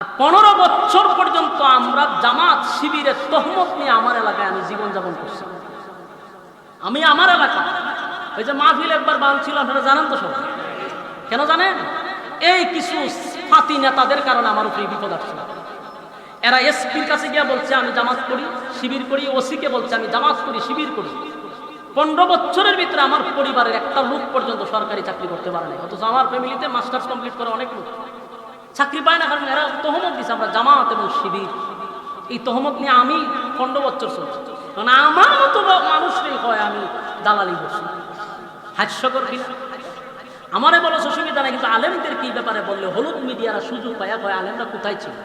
15 বছর পর্যন্ত আমরা জামাত শিবিরের তহমত নিয়ে আমার এলাকায় আমি জীবনযাপন করছি। আমি আমার এলাকা ওই যে মাহফিল একবার বাঁধছিল, আপনারা জানেন তো সবাই। কেন জানেন? এই কিছু ফাতি নেতাদের কারণে আমার উপরে বিপদ আসছিল। এরা এসপির কাছে গিয়ে বলছে আমি জামাত করি, শিবির করি, ওসিকে বলছে আমি জামাত করি, শিবির করি। 15 বছরের ভিতরে আমার পরিবারের একটা লোক পর্যন্ত সরকারি চাকরি করতে পারে না, অথচ আমার ফ্যামিলিতে মাস্টার্স কমপ্লিট করে অনেক লোক চাকরি পায় না, কারণ এরা তহমত দিচ্ছে আমরা জামাত এবং শিবির। এই তহমত নিয়ে আমি 15 বছর চলছি, কারণ আমার মতো মানুষই হয় আমি দালালি করছি। হাস্যকর কিনা? আমারে বলো অসুবিধা নাই, কিন্তু আলেমদের কি ব্যাপারে বললে হলুদ মিডিয়ারা সুযোগ পায়া কয় আলেমরা কোথায় ছিল।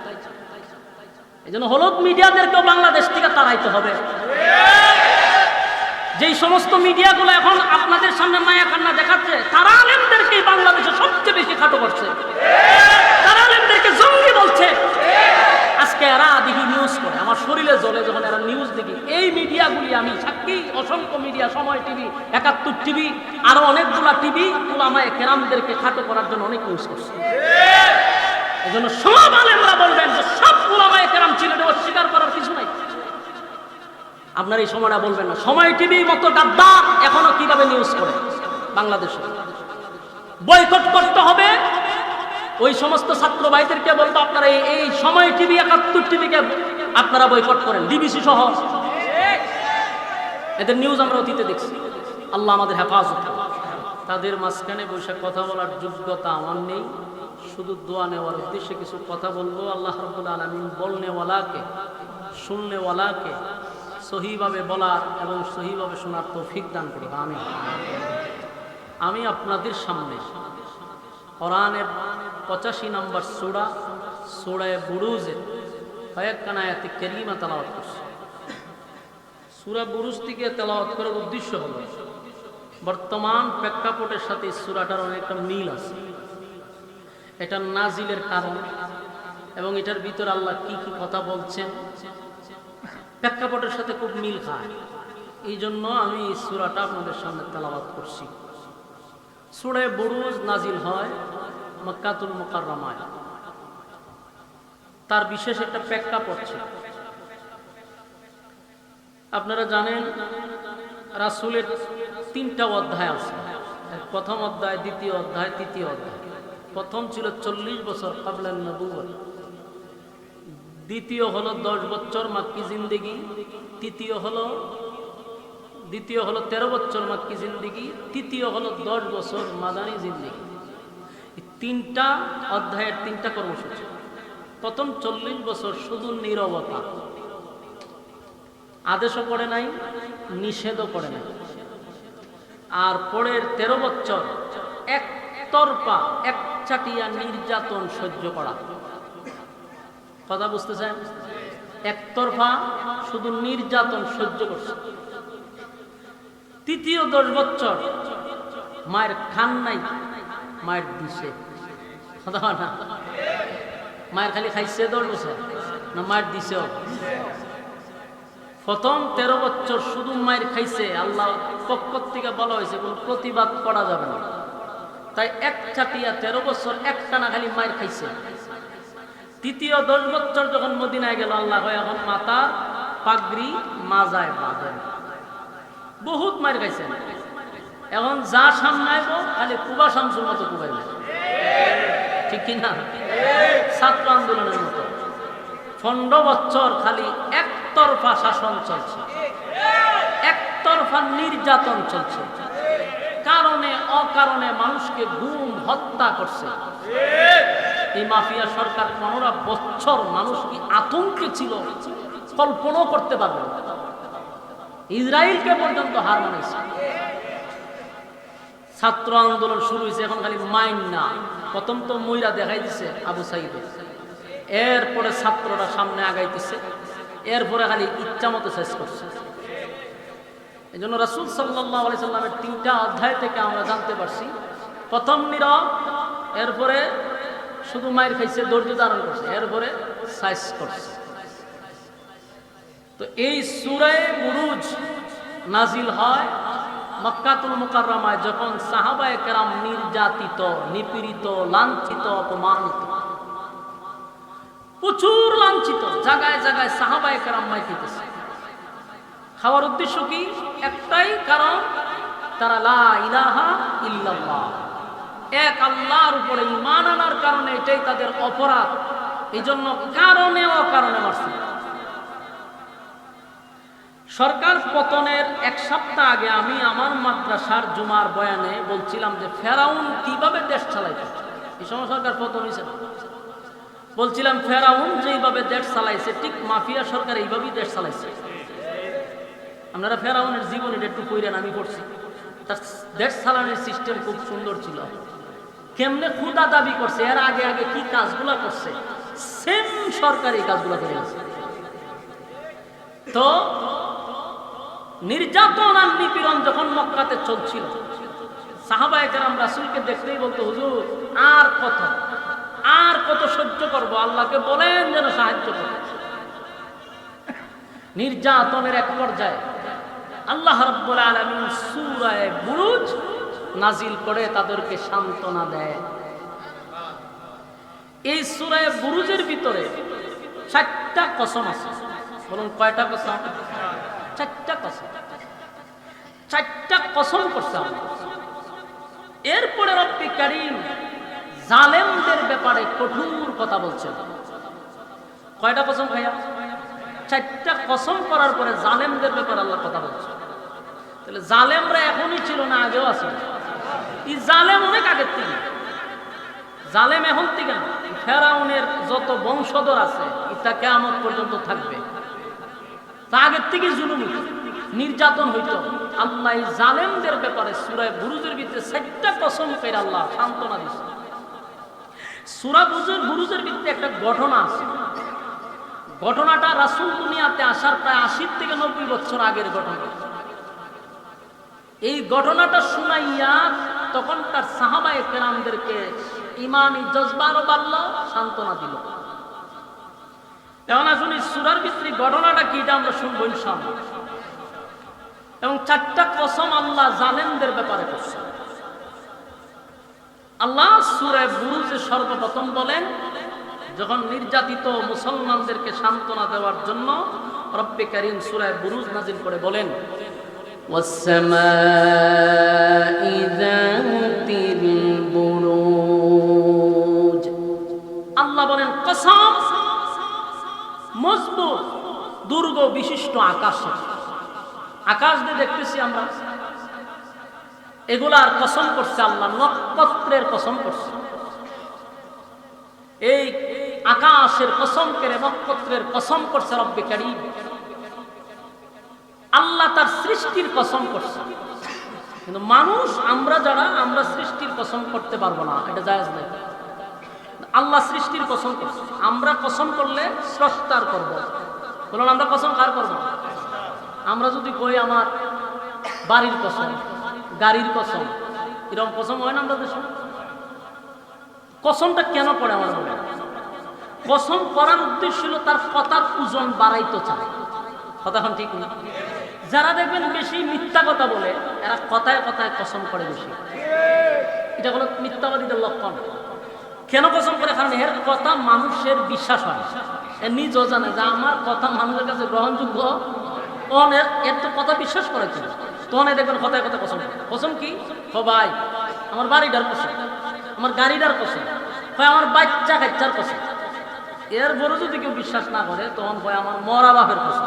এই জন্য হলুদ মিডিয়াদেরকেও বাংলাদেশ থেকে তাড়াইতে হবে। যেই সমস্ত মিডিয়াগুলো এখন আপনাদের সামনে মায়া কান্না দেখাচ্ছে, তারা আলেমদেরকে বাংলাদেশে সবচেয়ে বেশি খাটো করছে, তারা আলেমদেরকে জঙ্গি বলছে। আজকে এরা দেখি নিউজ করে, আমার শরীরে জ্বলে যখন এরা নিউজ দেখি। এই মিডিয়াগুলি আমি সাক্ষী, অসংখ্য মিডিয়া, সময় টিভি, 71 টিভি, আরো অনেকগুলা টিভি উলামায়ে কেরামদেরকে খাটো করার জন্য অনেক নিউজ করছে। এই জন্য সব আলেমরা বলবেন যে সব উলামায়ে কেরাম ছিল, এটা অস্বীকার করার কিছু নাই। আপনার এই সময়টা বলবেন না সময় টিভি মতো গাদ্দার এখনো কিভাবে নিউজ করে বাংলাদেশে। বয়কট করতে হবে। ওই সমস্ত ছাত্র ভাইদেরকে বলবো আপনারা এই সময় টিভি, 71 টিভিকে আপনারা বয়কট করেন, ডিবিসি সহ। এদের নিউজ আমরা অতীতে দেখছি। আল্লাহ আমাদের হেফাজত। তাদের মাঝখানে বসে কথা বলার যোগ্যতা আমার নেই, শুধু দোয়া নেওয়ার উদ্দেশ্যে কিছু কথা বলবো। আল্লাহ রাব্বুল আলামিন বলনেওয়ালাকে, শুননেওয়ালাকে সহিভাবে বলার এবং সহিভাবে শোনার তৌফিক দান করুন, আমিন। আমি আপনাদের সামনে কোরআনের 85 নম্বর সূরা, সূরা বুরুজের কয়েকখানা আয়াতে কারিমা তেলাওয়াত করছি। সূরা বুরুজ থেকে তেলাওয়াত করার উদ্দেশ্য হলো বর্তমান প্রেক্ষাপটের সাথে সূরাটার অনেকটা মিল আছে। এটা নাজিলের কারণ এবং এটার ভিতরে আল্লাহ কি কি কথা বলছেন প্রেক্ষাপটের সাথে খুব মিল খায়। এই জন্য আমি এই সূরাটা আপনাদের সামনে তেলাওয়াত করছি। সূরা বুরুজ নাজিল হয় মক্কাতুল মুকাররমায়। তার বিশেষ একটা প্রেক্ষাপট ছিল। আপনারা জানেন রাসূলের 3টা অধ্যায় আছে, প্রথম অধ্যায়, দ্বিতীয় অধ্যায়, তৃতীয় অধ্যায়। প্রথম ছিল 40 বছর ক্বাবলান নবুওয়াত, দ্বিতীয় হলো 10 বছর মাক্কি জিন্দেগি, দ্বিতীয় হলো 13 বছর মাক্কি জিন্দেগি, তৃতীয় হলো 10 বছর মাদানী জিন্দেগি। এই 3টা অধ্যায়ের 3টা কর্মসূচি। প্রথম 40 বছর শুধু নীরবতা, আদেশও করে নাই, নিষেধও করে নাই। আর পরের 13 বছর একতরফা একচাটিয়া নির্যাতন সহ্য করা। কথা বুঝতেছেন? একতরফা শুধু নির্যাতন সহ্য করছে। তৃতীয় 10 বছর মায়ের খান নাই, মায়ের দিছে। কথা না, মায়ের খালি খাইছে 10 বছর না মায়ের দিছেও। প্রথম 13 বছর শুধু মায়ের খাইছে, আল্লাহ পক্ষ থেকে বলা হয়েছে কোনো প্রতিবাদ করা যাবে না। তাই একচাটিয়া 13 বছর একটানা খালি মায়ের খাইছে। তৃতীয় 10 বছর যখন মদিনায় গেল, আল্লাহ হয় এখন মাতার পাগড়ি মাজায় বাঁধেন। বহুত মায়ের খাইছেন। এখন যা সামনে আইব খালি কুবা শামসুর মতো কুবাইবে, ঠিক কিনা? ছাত্র আন্দোলনের মতো 15 বছর খালি একতরফা শাসন চলছে, একতরফা নির্যাতন চলছে। কারণে অকারণে মানুষকে গুম হত্যা করছে এই মাফিয়া সরকার। 15 বছর মানুষ কি আতঙ্কে ছিল কল্পনাও করতে পারবে না। ইসরায়েলকে পর্যন্ত হার মানাইছে। ছাত্র আন্দোলন শুরু হয়েছে, এখন খালি মাইন না। প্রথম তো মইরা দেখাই দিছে আবু সাইদ, এরপরে ছাত্ররা সামনে আগাইতেছে, এরপরে খালি ইচ্ছা মতো শেষ করছে। এই জন্য রাসূল সাল্লাল্লাহু আলাইহি সাল্লামের 3টা অধ্যায় থেকে আমরা জানতে পারছি, প্রথম নীরব, এরপরে শুধু মায়ের খাইছে, ধৈর্য ধারণ করছে, এরপরে সাইজ করছে। তো এই সূরা বুরুজ নাজিল হয় মক্কাতুল মুকাররমায়, যখন সাহাবায়ে কেরাম নির্যাতিত, নিপীড়িত, লাঞ্ছিত, অপমানিত। বঞ্চিত, জায়গায় জায়গায় সাহাবায়ে কেরাম মাই খেতেছে। খাওয়ার উদ্দেশ্য কি? একটাই কারণ, তারা লা ইলাহা ইল্লাল্লাহ, এক আল্লাহর উপরে ঈমান আনার কারণে এটাই তাদের অপরাধ। এই জন্য কারণে অকারণে মারছে। সরকার পতনের এক সপ্তাহ আগে আমি আমার মাদ্রাসার জুমার বয়ানে বলছিলাম যে ফেরাউন কিভাবে দেশ চালাইছে। এই সময় সরকার পতন হয়েছে, বলছিলাম ফেরাউন যেইভাবে দেশ চালাইছে ঠিক মাফিয়া সরকার এইভাবেই দেশ চালাইছে। আপনারা ফেরাউনের জীবন এটা একটু পড়েন, আমি পড়ছি। তার দেশ চালানোর সিস্টেম খুব সুন্দর ছিল। কেমনে ক্ষুদা দাবি করছে, এর আগে আগে কি কাজগুলা করছে, সেম সরকার এই কাজগুলা করে গেছে। তো নির্যাতন আর নিপীড়ন যখন মক্কাতে চলছিল, সাহাবায়ে কেরাম রাসূলকে দেখতেই বলতো, হুজুর আর কত সহ্য করব, আল্লাহকে বলেন যেন সাহায্য করে। নির্যাতনের এক পর্যায়ে আল্লাহ রাব্বুল আলামিন সূরা বুরুজ নাজিল করে তাদেরকে সান্ত্বনা দেয়। এই সূরা বুরুজের ভিতরে 4টা কসম আছে। বলুন কয়টা কসম? 4টা কসম। 4টা কসম করছে আল্লাহ। এরপরে রব্বি কারীম জালেমদের ব্যাপারে কঠোর কথা বলছেন। কয়টা কসম ভাইয়া? 4টা কসম করার পরে জালেমদের ব্যাপারে আল্লাহ কথা বলছে। তাহলে জালেমরা এখনই ছিল না, আগেও আছে। এই জালেম অনেক আগের থেকে, জালেম এখন থেকে না। ফেরাউনের যত বংশধর আছে এটা কিয়ামত পর্যন্ত থাকবে। তা আগের থেকে জুলুম নির্যাতন হইত। আল্লাহ এই জালেমদের ব্যাপারে সূরা বুরুজের ভিতরে 4টা কসম করে আল্লাহ সান্ত্বনা দিচ্ছে। সূরা বুরুজের ভিতরে একটা ঘটনা আছে। ঘটনাটা রাসূল দুনিয়াতে আসার প্রায় 80 থেকে 90 বছর আগের ঘটনা। এই ঘটনাটা শুনাইয়া তখন তার সাহাবায়ে কেরামদেরকে ইমানি জজবা আরো বাড়ল, সান্ত্বনা দিল। এখন আসুন এই সূরার ভিতরে ঘটনাটা কি এটা আমরা শুনবো ইনশাআল্লাহ। এবং 4টা কসম আল্লাহ জালেমদের ব্যাপারে করছে। আল্লাহ সূরা বুরুজে সর্বপ্রথম বলেন, যখন নির্যাতিত মুসলমানদেরকে সান্ত্বনা দেওয়ার জন্য রব্বে কারীম সূরা বুরুজ নাজিল করে বলেন, ওয়াস-সামাই যাতিল বুরুজ। আল্লাহ বলেন কসম মজবুত দুর্গ বিশিষ্ট আকাশে। আকাশ দিয়ে দেখতেছি আমরা, এগুলার কসম করছে আল্লাহ। নক্ষত্রের কসম করছে। এই আকাশের কসম করে নক্ষত্রের কসম করছে রব্বে কারীম। আল্লাহ তার সৃষ্টির কসম করছে। কিন্তু মানুষ আমরা সৃষ্টির কসম করতে পারবো না, এটা জায়েজ নাই। আল্লাহ সৃষ্টির কসম করছে। আমরা কসম করলে স্রষ্টার করব। বলুন আমরা কসম কার করব? আমরা যদি কই আমার বাড়ির কসম, গাড়ির কসম, এরকম কসম হয় না আমাদের দেশে? কসমটা কেন পড়ে আমার বলে? কসম করার উদ্দেশ্য ছিল তার কথার ওজন বাড়াইতে চায়। কথা এখন ঠিক না? যারা দেখবেন বেশি মিথ্যা কথা বলে, এরা কথায় কথায় কসম করে বেশি। এটা হলো মিথ্যাবাদীদের লক্ষণ। কেন কসম করে? কারণ এর কথা মানুষের বিশ্বাস হয়। এর নিজেও জানে যে আমার কথা মানুষের কাছে গ্রহণযোগ্য। এর তো কথা বিশ্বাস করে কি, তখন দেখবেন কথায় কথায় কসম করে। কসম কি? ভাই আমার বাড়িটার কসম, আমার গাড়িটার কসম, আমার বাচ্চা কাচ্চার কসম। এর বড় যদি কেউ বিশ্বাস না করে তখন হয় আমার মরা বাপের কসম।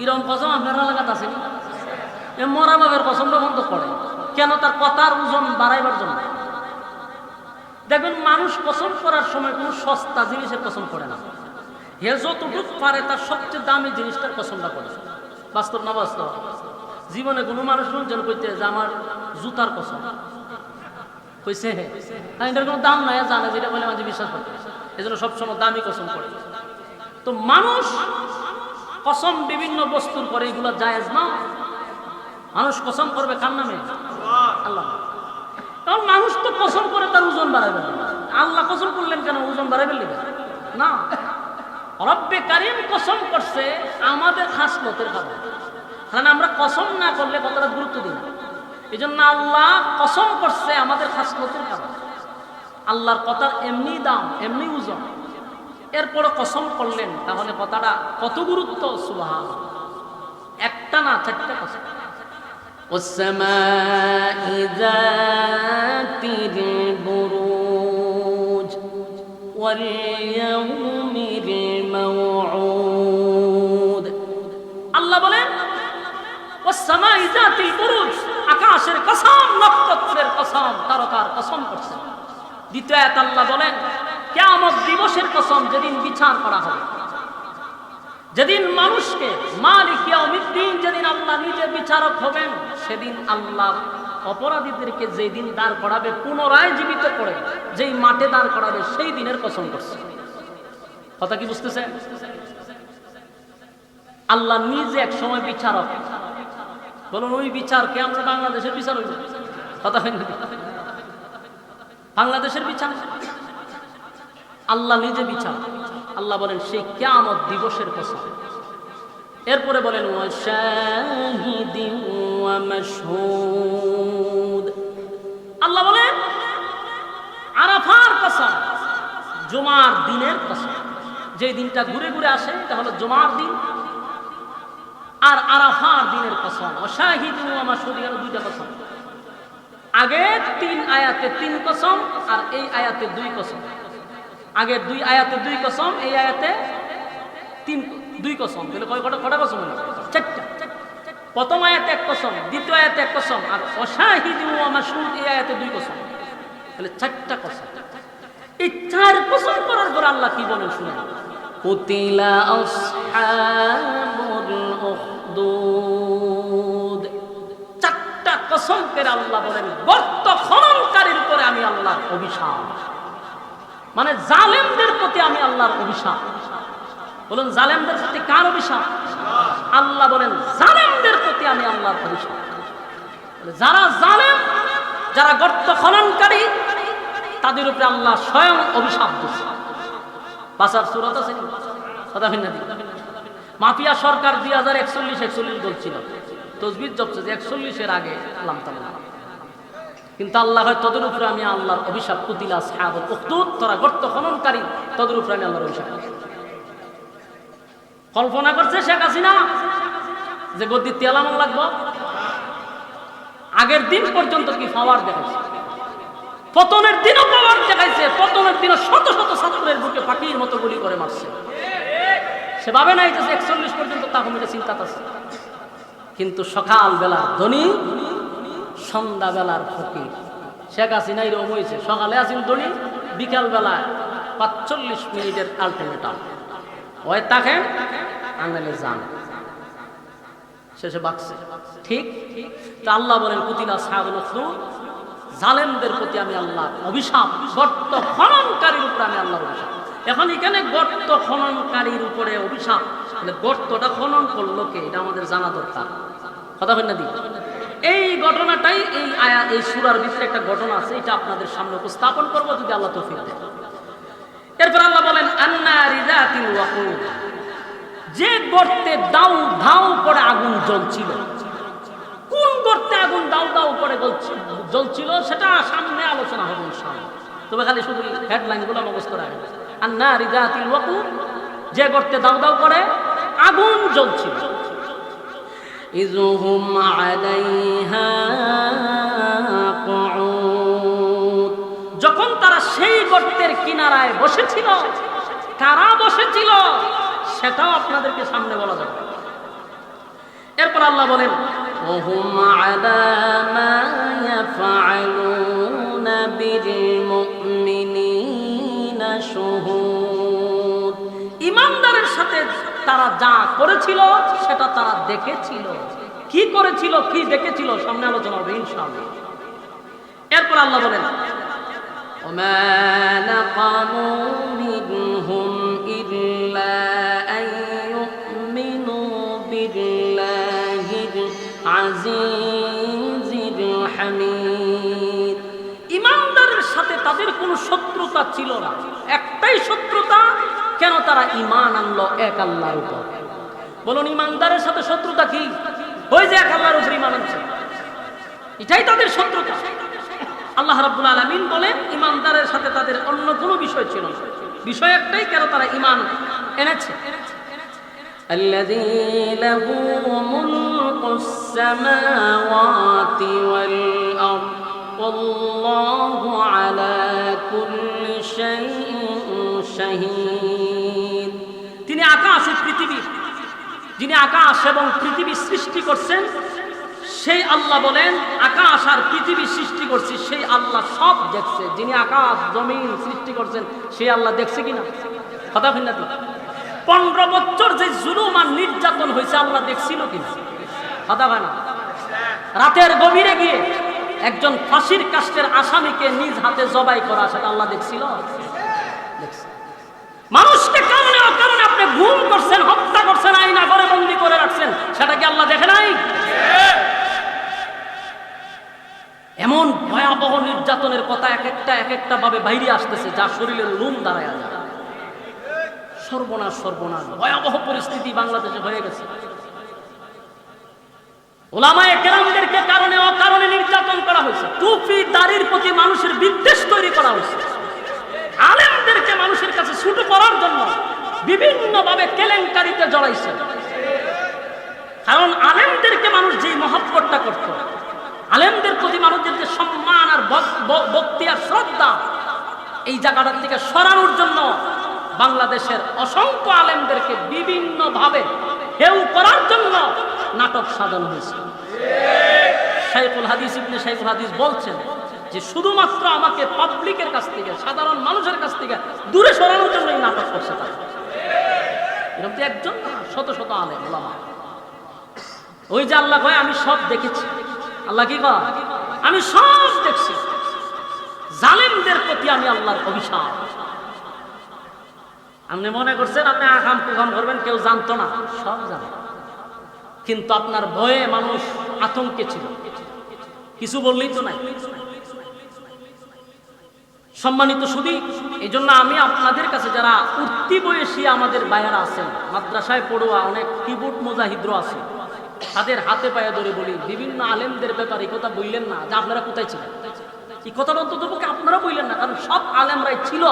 এরকম কসম আপনার এলাকাতে আছে না? এ মরা বাপের কসমটা বন্ধ করে কেন? তার কথার ওজন বাড়াইবার জন্য। দেখবেন মানুষ কসম করার সময় কোনো সস্তা জিনিসের কসম করে না। হে যতটুক পারে তার সবচেয়ে দামি জিনিসটার কসমটা করে। বাস্তব না বাস্তব? জীবনে কোনো মানুষ যেন কইতে যে আমার জুতার কসম কইছে, হ্যাঁ এটার কোনো দাম নাই, জানে যেটা বলে মাঝে বিশ্বাস করতে, এই জন্য সবসময় দামি কসম করে। তো মানুষ কসম বিভিন্ন বস্তুর করে, এগুলো জায়েজ না। মানুষ কসম করবে কার নামে? আল্লাহ। কারণ মানুষ তো কসম করে তার ওজন বাড়াবে না। আল্লাহ কসম করলেন কেন? ওজন বাড়াবে না। রব্বে কারীম কসম করছে আমাদের খাসলতের কারণে। কারণ আমরা কসম না করলে কতটা গুরুত্ব দিই না। এই জন্য আল্লাহ কসম করছে আমাদের খাসলতের কারণে। আল্লাহর কথার এমনি দাম, এমনি ওজন। এরপরে কসম করলেন, তাহলে কথাটা কত গুরুত্ব! সুবহানাল্লাহ, একটা না, চারটা কসম। والسماء ذات البروج واليوم الموعود। আল্লাহ বলেন والسماء ذات البروج, আকাশের কসম, নক্ষত্রের কসম, তারকার কসম করছেন। দ্বিতীয় আয়াত আল্লাহ বলেন কিয়ামত দিবসের কসম, যেদিন বিচার করা হবে, যেদিন মানুষকে মালিক ইয়াউমিদ্দিন, যেদিন আল্লাহ নিজে বিচারক হবেন, সেদিন আল্লাহ অপরাধীদেরকে যেদিন দাঁড় করাবে, পুনরায় জীবিত করে যেই মাঠে দাঁড় করাবে, সেই দিনের কসম করছে। কথা কি বুঝতেছেন? আল্লাহ নিজে এক সময় বিচারক। বলুন, ওই বিচারকে আমরা বাংলাদেশের বিচার হইব? কথা হয় না? বাংলাদেশের বিচার, আল্লাহ নিজে বিচার। আল্লাহ বলেন সেই কিয়ামত দিবসের কসম। এরপরে বলেন ওয়াশাহিদিন ওয়া মাশহুদ। আল্লাহ বলেন আরাফার কসম, জুমার দিনের কসম। যে দিনটা ঘুরে ঘুরে আসে এটা হলো জুমার দিন, আর আরাফার দিনের কসম। ওয়াশাহিদিন ওয়া মাশহুদ, এর দুইটা কসম। আগে 3 আয়াতে 3 কসম, আর এই আয়াতে 2 কসম। আগের 2 আয়াতে 2 কসম, এই আয়াতে 2 কসম। তাহলে কয়টা কসম হলো? 4টা। প্রথম আয়াতে 1 কসম, দ্বিতীয় আয়াতে 1 কসম, আর ওয়াশাহিদিন ওয়া মাশহুদ এই আয়াতে 2 কসম। তাহলে 4টা কসম। এই 4 কসম করার পর আল্লাহ কি বলেন শুনুন। কুতিলা আসহাবুল উখদুদ। 4টা কসম করে আল্লাহ বলেন গর্ত খননকারীর উপরে আমি আল্লাহর অভিশাপ, মানে জালেমদের প্রতি আমি আল্লাহর অভিশাপ। বলুন, জালেমদের প্রতি কার অভিশাপ? আল্লাহ বলেন জালেমদের প্রতি আমি আল্লাহর অভিশাপ। যারা জালেম, যারা গর্ত খননকারী, তাদের উপরে আল্লাহ স্বয়ং অভিশাপ দিচ্ছে। বাসার সূরা আছে কথা ভিন্ন দিন। মাফিয়া সরকার 2041 বলছিল, তসবিহ জপছে যে 41-এর আগে আল্লাহ তাআলা, কিন্তু আল্লাহ হয় তোদের উপরে আমি আল্লাহর অভিশাপ। কুতিলা আসহাবুল উখদুদ, তোরা গর্ত খননকারী, তোদের উপরে আমি আল্লাহর অভিশাপ। কল্পনা করছে শেখ হাসিনা যে গদ্দির তেলামন লাগবো। আগের দিন পর্যন্ত কি পাওয়ার দেখাইছে, পতনের দিনও পাওয়ার দেখাইছে। পতনের দিনও শত শত ছাত্রের বুকে পাখির মতো গুলি করে মারছে। সে ভাবে নাই যে 41 পর্যন্ত তা কমিটা চিন্তা আছে, কিন্তু সকাল বেলার ধনী, সন্ধ্যা বেলার ফকির। শেখ হাসিনা এরকম হয়েছে, সকালে আসেন ধনী, বিকাল বেলায় 45 মিনিটের আলটিমেটাম, ওই তাকেন আঙ্গলে যান, শেষে বাকছে। ঠিক তো আল্লাহ বলেন কুতিলা আসহাবুল উখদুদ, জালেমদের প্রতি আমি আল্লাহ অভিশাপ, গর্ত খননকারীর উপরে আমি আল্লাহর অভিশাপ। এখন এখানে গর্ত খননকারীর উপরে অভিশাপ, গর্তটা খনন করলো কে, এটা আমাদের জানা দরকার। কথা হয় না দি? এই ঘটনাটাই এই সূরার ভিতরে একটা ঘটনা আছে, এটা আপনাদের সামনে উপস্থাপন করব যদি আল্লাহ তৌফিক দেয়। এরপর আল্লাহ বলেন আন্নারি যাতিল ওয়াকুদ, যে গর্তে দাউ ধাউ করে আগুন জ্বলছিল। কোন গর্তে আগুন দাউ দাউ করে জ্বলছিল সেটা সামনে আলোচনা হবে ইনশাআল্লাহ, তবে খালি শুধু হেডলাইনগুলো মুখস্থ রাখবেন। আন্নারি যাতিল ওয়াকুদ, যে গর্তে দাউ দাউ করে আগুন জ্বলছিল। ইযহুম আলাইহা কুউদ, যখন তারা সেই গর্তের কিনারায় বসেছিল, কারা বসেছিল সেটাও আপনাদেরকে সামনে বলা যাবে। এরপর আল্লাহ বলেন ওহুম আলা মা ইয়াফআলুনা বিল মুমিনিনা শুহুদ, ঈমানদারের সাথে তারা যা করেছিল সেটা তারা দেখেছিল। কি করেছিল, কি দেখেছিল, সামনে আলোচনা হবে ইনশাআল্লাহ। এরপর আল্লাহ বলেন ওমা নাকামু মিনহুম ইল্লা আন ইউমিনু বিল্লাহিল আজিজিল হামিদ, ঈমানদারের সাথে তাদের কোনো শত্রুতা ছিল না। একটাই শত্রুতা, কেন তারা ঈমান আনলো এক আল্লাহর উপর। বলুন, ঈমানদারের সাথে শত্রুতা কি? ওই যে এক আল্লাহর উপর ঈমান আনছে, এটাই তাদের শত্রুতা। আল্লাহ রাব্বুল আলামিন বলেন ঈমানদারের সাথে তাদের অন্য কোনো বিষয় ছিল না। বিষয় একটাই, কেন তারা ঈমান এনেছে। الذي له ملك السماوات والأرض والله على كل شيء شهيد। তিনি আকাশ ও পৃথিবী, যিনি আকাশ এবং পৃথিবী সৃষ্টি করছেন সেই আল্লাহ বলেন, আকাশ আর পৃথিবী সৃষ্টি করছি সেই আল্লাহ সব দেখছে। যিনি আকাশ জমিন সৃষ্টি করছেন সেই আল্লাহ দেখছে কিনা? কথা ভিন্ন। 15 বছর যে জুলুম আর নির্যাতন হয়েছে আল্লাহ দেখছিল কিনা? কথা হয় না। রাতের গভীরে গিয়ে একজন ফাঁসির কাষ্টের আসামিকে নিজ হাতে জবাই করা, সেটা আল্লাহ দেখছিল? দেখছে। মানুষকে কারণে অকারণে আপনি গুম করছেন, হত্যা করছেন, আয়না ঘরে বন্দী করে রাখছেন, সেটা কি আল্লাহ দেখে নাই? এমন ভয়াবহ নির্যাতনের কথা এক একটা ভাবে বাইরে আসতেছে, যা শরীরের লোম দাঁড়ায় যায়। সর্বনাশ সর্বনাশ, ভয়াবহ পরিস্থিতি বাংলাদেশে হয়ে গেছে। উলামায়ে কেরামদেরকে কারণে অকারণে নির্যাতন করা হয়েছে। টুপি দাড়ির প্রতি মানুষের বিদ্বেষ তৈরি করা হয়েছে। আলেমদেরকে মানুষের কাছে ছোট করার জন্য বিভিন্ন ভাবে কেলেঙ্কারিতে জড়াইছে। কারণ আলেমদেরকে মানুষ যেই মহব্বতটা করত, আলেমদের প্রতি মানুষের যে সম্মান আর ভক্তি আর শ্রদ্ধা, এই জায়গাটার থেকে সরানোর জন্য বাংলাদেশের অসংখ্য আলেমদেরকে বিভিন্ন ভাবে হেউ করার জন্য নাটক সাজানো হয়েছে। শাইখুল হাদিস ইবনে শাইখুল হাদিস বলছেন যে শুধুমাত্র আমাকে পাবলিকের কাছ থেকে, সাধারণ মানুষের কাছ থেকে দূরে সরানোর জন্য এই নাটক করছে তারা। এরকম তো একজন না, শত শত আলেম ওলামা। ওই যে আল্লাহ কয় আমি সব দেখেছি, আল্লাহ কি কয়? আমি সব দেখছি। জালেমদের প্রতি আমি আল্লাহর অভিশাপ। আপনি মনে করছেন আপনি আকাম কুকাম করবেন, কেউ জানতো না? সব জানে। কিন্তু আপনার ভয়ে মানুষ আতঙ্কে ছিল, কিছু বললেই তো নাই। সম্মানিত শুধু এই জন্য আমি আপনাদের কাছে, যারা উঠতি বয়সী আমাদের বায়েরা আছেন, মাদ্রাসায় পড়ুয়া অনেক কিবোর্ড মুজাহিদর আছে, তাদের হাতে পায়ে ধরে বলি, বিভিন্ন আলেমদের ব্যাপারে কথা বললেন না যে আপনারা কোথায় ছিলেন। এই কথাটা অন্তত পক্ষে আপনারা বললেন না, কারণ সব আলেমরাই ছিল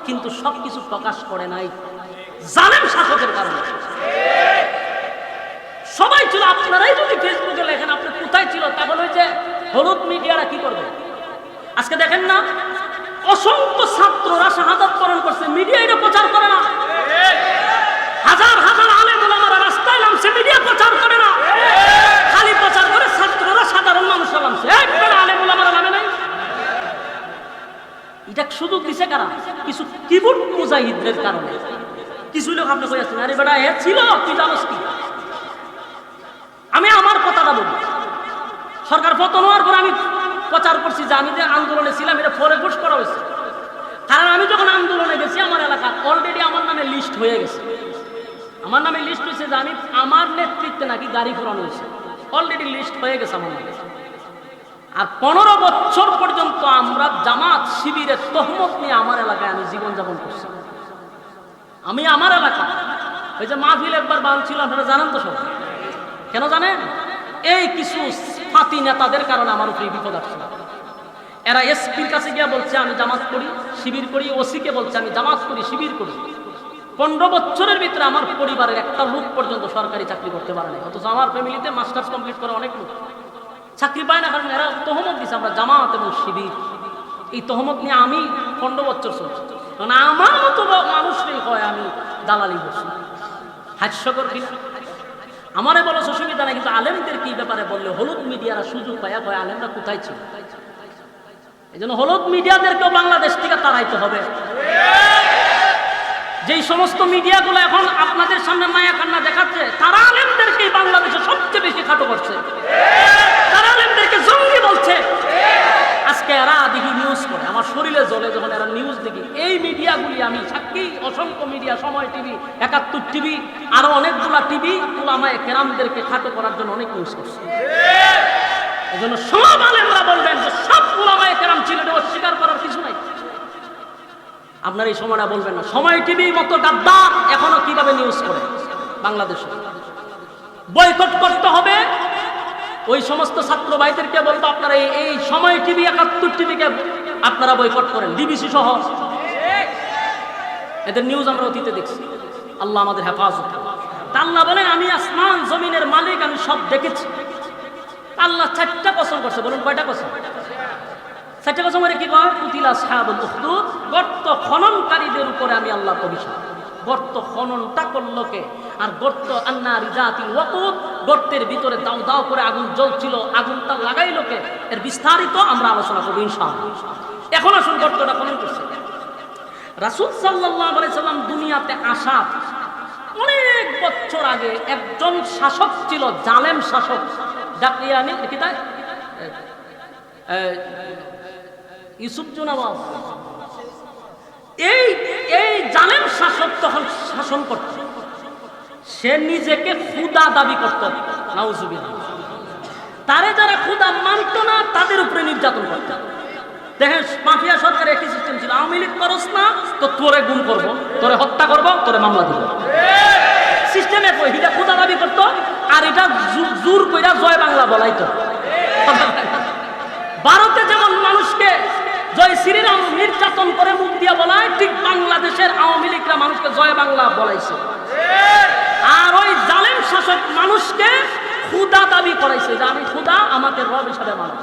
কিন্তু সবকিছু প্রকাশ করে নাই জালেম শাসকের কারণে। সবাই ছিল, আপনারাই যদি ফেসবুকে লেখেন আপনি কোথায় ছিল, তাহলে ওই যে হলুদ মিডিয়ারা কি করবে? আজকে দেখেন না, অসংখ্য ছাত্ররা শাহাদাত বরণ করছে, মিডিয়া এটা প্রচার করে না। হাজার হাজার আলেম ওলামারা রাস্তায় নামছে, মিডিয়া প্রচার করে না, খালি প্রচার করে ছাত্ররা, সাধারণ মানুষরা নামছে, একবার আলেম ওলামারা নামে নাই। এটা সুযোগ দিছে কারা? কিছু কিবোর্ড মুজাহিদদের কারণে। কিছু লোক আপনি কই আছেন, আরে বেটা এ ছিল, তুই জানোস কি? আমি আমার কথাটা বলি, সরকার পতন হওয়ার পর আমি প্রচার করছি যে আমি যে আন্দোলনে ছিলাম এটা ফরে ঘোষ করা হয়েছে। কারণ আমি যখন আন্দোলনে গেছি আমার এলাকা অলরেডি আমার নামে লিস্ট হয়ে গেছে। আমার নামে লিস্ট হয়েছে যে আমি, আমার নেতৃত্বে নাকি গাড়ি ঘোরানো হয়েছে, অলরেডি লিস্ট হয়ে গেছে আমার নামে। আর 15 বছর পর্যন্ত আমরা জামাত শিবিরের তহমত নিয়ে আমার এলাকায় আমি জীবনযাপন করছি। আমি আমার এলাকা ওই যে মাহফিল একবার বাঁধছিল, আপনারা জানেন তো সব। কেন জানেন? এই কিছু ফাতি নেতাদের কারণে আমার উপরে বিপদ আসছিল। এরা এসপির কাছে গিয়ে বলছে আমি জামাত করি শিবির করি, ওসিকে বলছে আমি জামাত করি শিবির করি। 15 বছরের ভিতরে আমার পরিবারের একটা লোক পর্যন্ত সরকারি চাকরি করতে পারে না, অথচ আমার ফ্যামিলিতে মাস্টার্স কমপ্লিট করে অনেক লোক চাকরি পায় না। কারণ এরা তহমত দিচ্ছে আমরা জামাত এবং শিবির। এই তহমত নিয়ে আমি 15 বছর চলছি। কারণ আমার মতো মানুষই হয় আমি দালালি বসি। হাস্যকর কিনা? আমারে বলো অসুবিধা নাই, কিন্তু আলেমদের কি ব্যাপারে বললে হলুদ মিডিয়ারা সুযোগ পায় কয় আলেমরা কোথায় ছিল। এই জন্য হলুদ মিডিয়াদেরকেও বাংলাদেশ থেকে তাড়াইতে হবে। যেই সমস্ত মিডিয়াগুলো এখন আপনাদের সামনে মায়া কান্না দেখাচ্ছে, তারা আলেমদেরকে বাংলাদেশে সবচেয়ে বেশি খাটো করছে, তারা আলেমদেরকে জঙ্গি বলছে। আজকে এরা দেখি নিউজ করে, আমার শরীরে জ্বলে যখন এরা নিউজ দেখি। এই মিডিয়াগুলি আমি সাক্ষী, অসংখ্য মিডিয়া, সময় টিভি, 71 টিভি, আরো অনেকগুলা টিভি উলামায়ে কেরামদেরকে খাটো করার জন্য অনেক নিউজ করছে। এই জন্য সব আলেমরা বলবেন যে সব উলামায়ে কেরাম ছিল, এটা অস্বীকার করার কিছু নাই। আপনার এই সময়টা বলবেন না সময় টিভির মতো গাদ্দার এখনো কিভাবে নিউজ করে বাংলাদেশে। বয়কট করতে হবে। ওই সমস্ত ছাত্র ভাইদেরকে বলবো আপনারা এই সময় টিভি, 71 টিভিকে আপনারা বয়কট করেন, ডিবিসি সহ। এদের নিউজ আমরা অতীতে দেখছি। আল্লাহ আমাদের হেফাজত করুন। তা আল্লাহ বলেন আমি আসমান জমিনের মালিক, আমি সব দেখেছি। আল্লাহ 4টা কসম করছে, বলুন কয়টা কসম? 4টা কসম করে কি কয়? কুতিলা আসহাবুল উখদুদ, গর্ত খননকারীদের উপরে আমি আল্লাহ অভিশাপ। গর্ত খননটা করলো কে? আর গর্ত আন্নারি জাতিল ওয়াকুদ, গর্তের ভিতরে দাও দাও করে আগুন জ্বলছিল, আগুনটা লাগাইলো কে? এর বিস্তারিত আমরা আলোচনা করব ইনশাআল্লাহ। এখন আসুন গর্তটা খনন করছে। রাসূল সাল্লাল্লাহু আলাইহি সাল্লাম দুনিয়াতে আসার অনেক বছর আগে একজন শাসক ছিল, জালেম শাসক, ডাকিয়ানি কি তাই ইউসুফ জুনাওয়াজ। এই জালেম শাসক তখন শাসন করত, সে নিজেকে খুদা দাবি করত। নাউজুবিল্লাহ। তারে যারা খুদা মানত না তাদের উপরে নির্যাতন করত। দেখেন মাফিয়া সরকারের একই সিস্টেম ছিল, আওয়ামী লীগ করস না তো তোরে গুম করব, তোরে হত্যা করব, তোরে মামলা দিব। সিস্টেমে হিটা খুদা দাবি করত, আর এটা জোর কইরা জয় বাংলা বলাইতো। ভারতে যেমন মানুষকে জয় শ্রীরাম নির্যাতন করে মুখ দিয়ে বলায়, ঠিক বাংলাদেশের আওয়ামী লীগরা মানুষকে জয় বাংলা বলাইছে। আর ওই জালেম শাসক মানুষকে খুদা দাবি করাইছে, যে আমি খুদা, আমাকে রব হিসাবে মানো।